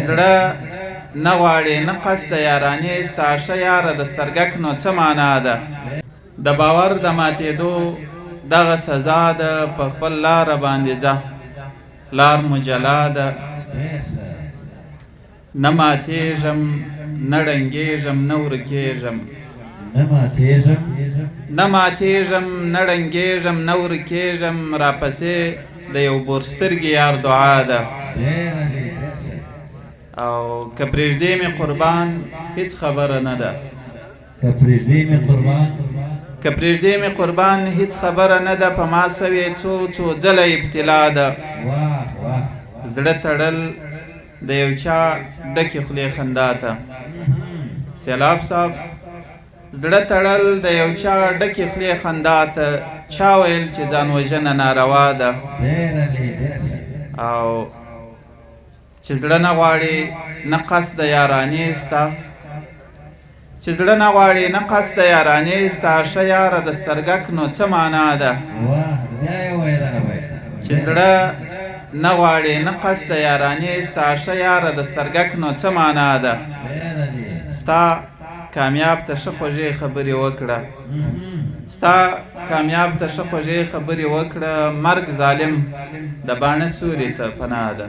زړه نه غواړي نه قصد یارانې ستا ښه یاره د سترګک نو څه معنا ده د باور د ماتېدو دغه سزا ده په خپل لاره باندې ځه لار مو جلا ده نه ماتېږم نه ړنګېږم نه ورکېږم نه ماتېږم نه ړنګېږم نه ورکېږم راپسې د یو بورسترګې یار دعا ده او که پرېږدې مې قربان هېڅ خبره نه ده که پرېږدې مې قربان هېڅ خبره نه ده په ما سوې څو ځله ابتلا ده زړه تړل د یو چا ډکې خولې خندا ته سیلاب صاحب زړه تړل د یو چا ډکې خولې خندا ته چا ویل چې ځان وژنه ناروا ده او چې زړه نه غواړي نه قصد د یارانې ستا چې زړه نه غواړي نه قصد د یارانې ستا ښه یاره د سترګک نو څه معنا ده چې زړه نه غواړي نه قصد د یارانې ستا ښه یاره د سترګک نو څه معنا ده ستا کامیاب ته ښه خوږې خبرې وکړه ستا کامیاب ته ښه خوږې خبرې وکړه مرګ ظالم د باڼه سوري ته پناه ده